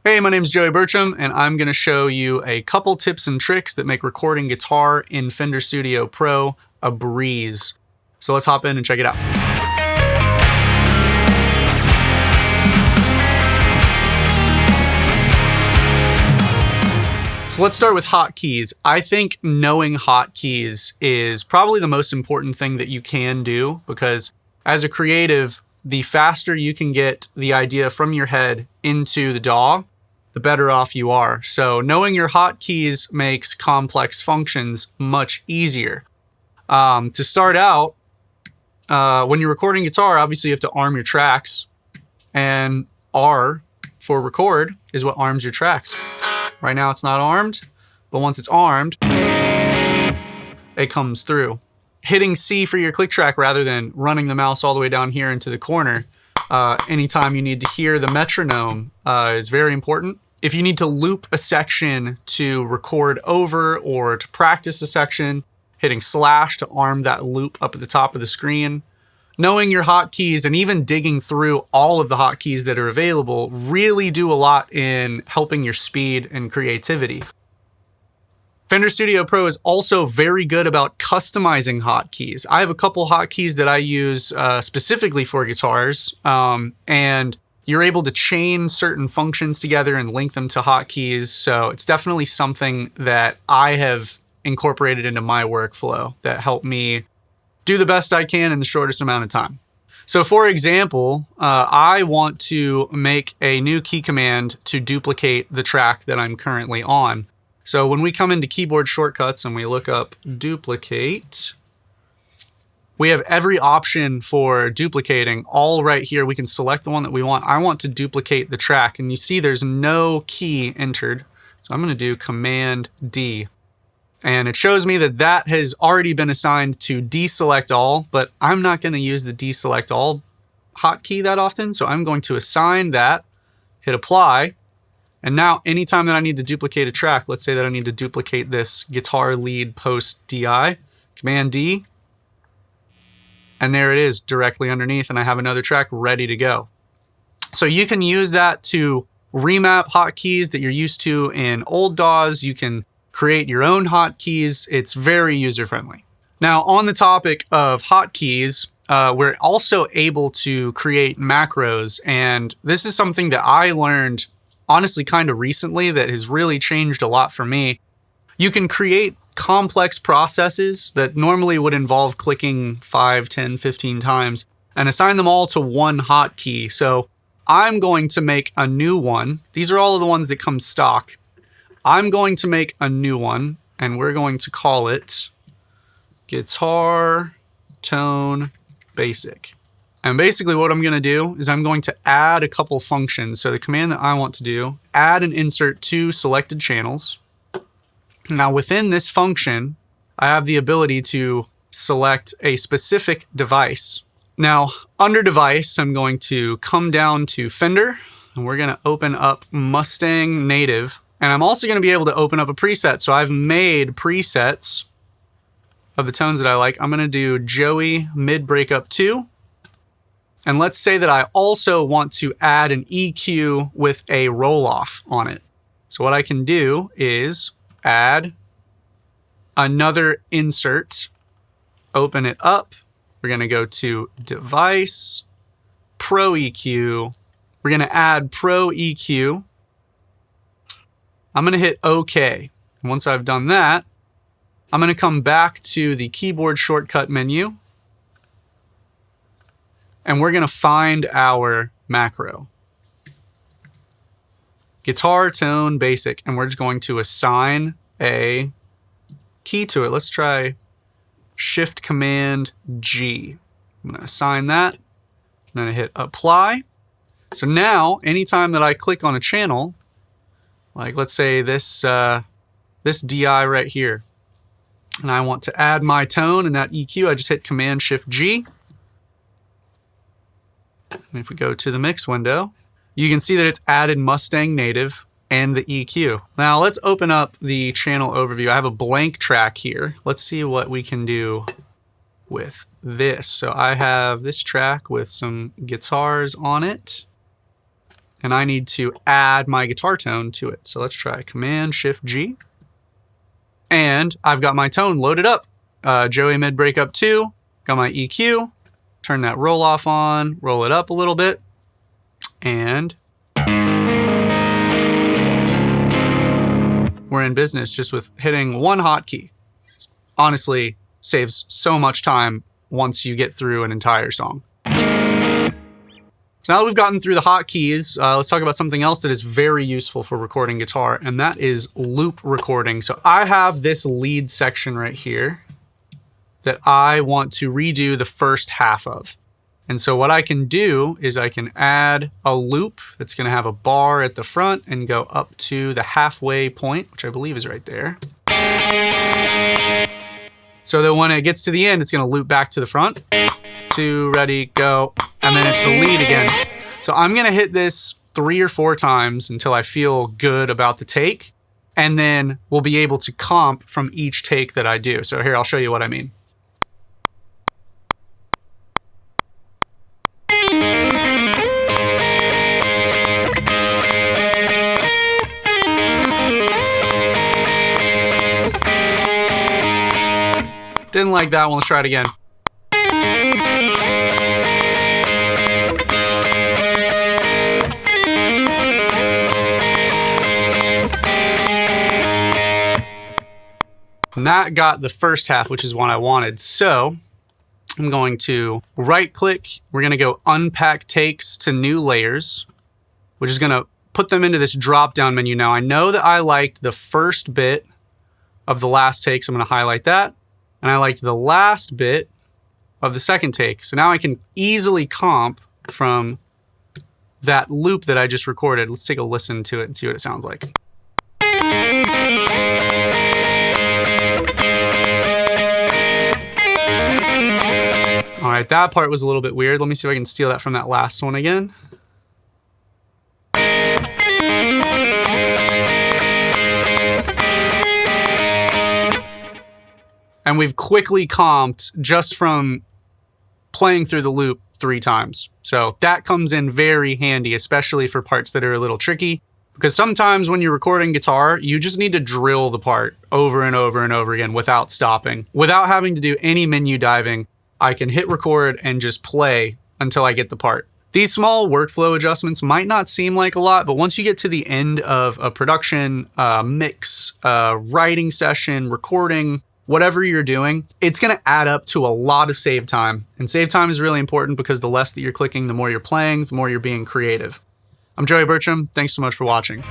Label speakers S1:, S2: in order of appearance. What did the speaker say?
S1: Hey, my name's Joey Burcham, and I'm going to show you a couple tips and tricks that make recording guitar in Fender Studio Pro a breeze. So let's hop in and check it out. So let's start with hotkeys. I think knowing hotkeys is probably the most important thing that you can do, because as a creative, the faster you can get the idea from your head into the DAW, the better off you are. So knowing your hotkeys makes complex functions much easier. To start out, when you're recording guitar, obviously you have to arm your tracks, and R for record is what arms your tracks. Right now it's not armed, but once it's armed, it comes through. Hitting C for your click track rather than running the mouse all the way down here into the corner anytime you need to hear the metronome is very important. If you need to loop a section to record over or to practice a section, hitting slash to arm that loop up at the top of the screen. Knowing your hotkeys and even digging through all of the hotkeys that are available really do a lot in helping your speed and creativity. Fender Studio Pro is also very good about customizing hotkeys. I have a couple hotkeys that I use specifically for guitars, and you're able to chain certain functions together and link them to hotkeys. So it's definitely something that I have incorporated into my workflow that help me do the best I can in the shortest amount of time. So for example, I want to make a new key command to duplicate the track that I'm currently on. So when we come into keyboard shortcuts and we look up duplicate, we have every option for duplicating all right here. We can select the one that we want. I want to duplicate the track, and you see there's no key entered. So I'm going to do Command D. And it shows me that that has already been assigned to deselect all, but I'm not going to use the deselect all hotkey that often. So I'm going to assign that, hit apply. And now anytime that I need to duplicate a track, let's say that I need to duplicate this guitar lead post DI, Command D, and there it is directly underneath, and I have another track ready to go. So you can use that to remap hotkeys that you're used to in old DAWs. You can create your own hotkeys. It's very user-friendly. Now, on the topic of hotkeys, we're also able to create macros, and this is something that I learned honestly kind of recently that has really changed a lot for me. You can create complex processes that normally would involve clicking 5, 10, 15 times and assign them all to one hotkey. So I'm going to make a new one. These are all of the ones that come stock. I'm going to make a new one, and we're going to call it Guitar Tone Basic. And basically what I'm going to do is I'm going to add a couple functions. So the command that I want to do, add and insert two selected channels. Now within this function, I have the ability to select a specific device. Now under device, I'm going to come down to Fender, and we're going to open up Mustang Native. And I'm also going to be able to open up a preset. So I've made presets of the tones that I like. I'm going to do Joey Mid Breakup 2. And let's say that I also want to add an EQ with a roll-off on it. So what I can do is add another insert, open it up. We're going to go to Device, Pro EQ. We're going to add Pro EQ. I'm going to hit OK. And once I've done that, I'm going to come back to the keyboard shortcut menu, and we're going to find our macro. Guitar Tone Basic, and we're just going to assign a key to it. Let's try Shift Command G. I'm going to assign that, and then I hit apply. So now, anytime that I click on a channel, like let's say this DI right here, and I want to add my tone and that EQ, I just hit Command Shift G. And if we go to the mix window, you can see that it's added Mustang Native and the EQ. Now let's open up the channel overview. I have a blank track here. Let's see what we can do with this. So I have this track with some guitars on it. and I need to add my guitar tone to it. So let's try Command-Shift-G. And I've got my tone loaded up. Joey mid breakup 2, got my EQ, turn that roll off on, roll it up a little bit, and we're in business just with hitting one hotkey. Honestly, saves so much time once you get through an entire song. So now that we've gotten through the hotkeys, let's talk about something else that is very useful for recording guitar, and that is loop recording. So I have this lead section right here that I want to redo the first half of. And so what I can do is I can add a loop that's going to have a bar at the front and go up to the halfway point, which I believe is right there. So that when it gets to the end, it's going to loop back to the front. 2, ready, go. And then it's the lead again. So I'm going to hit this 3 or 4 times until I feel good about the take. And then we'll be able to comp from each take that I do. So here, I'll show you what I mean. Didn't like that one, let's try it again. And that got the first half, which is what I wanted. So I'm going to right click. We're going to go unpack takes to new layers, which is going to put them into this drop down menu. Now I know that I liked the first bit of the last take, so I'm going to highlight that. And I liked the last bit of the second take. So now I can easily comp from that loop that I just recorded. Let's take a listen to it and see what it sounds like. All right, that part was a little bit weird. Let me see if I can steal that from that last one again. And we've quickly comped just from playing through the loop 3 times. So that comes in very handy, especially for parts that are a little tricky. Because sometimes when you're recording guitar, you just need to drill the part over and over and over again without stopping. Without having to do any menu diving, I can hit record and just play until I get the part. These small workflow adjustments might not seem like a lot, but once you get to the end of a production, mix, writing session, recording, whatever you're doing, it's going to add up to a lot of save time. And save time is really important because the less that you're clicking, the more you're playing, the more you're being creative. I'm Joey Burcham. Thanks so much for watching.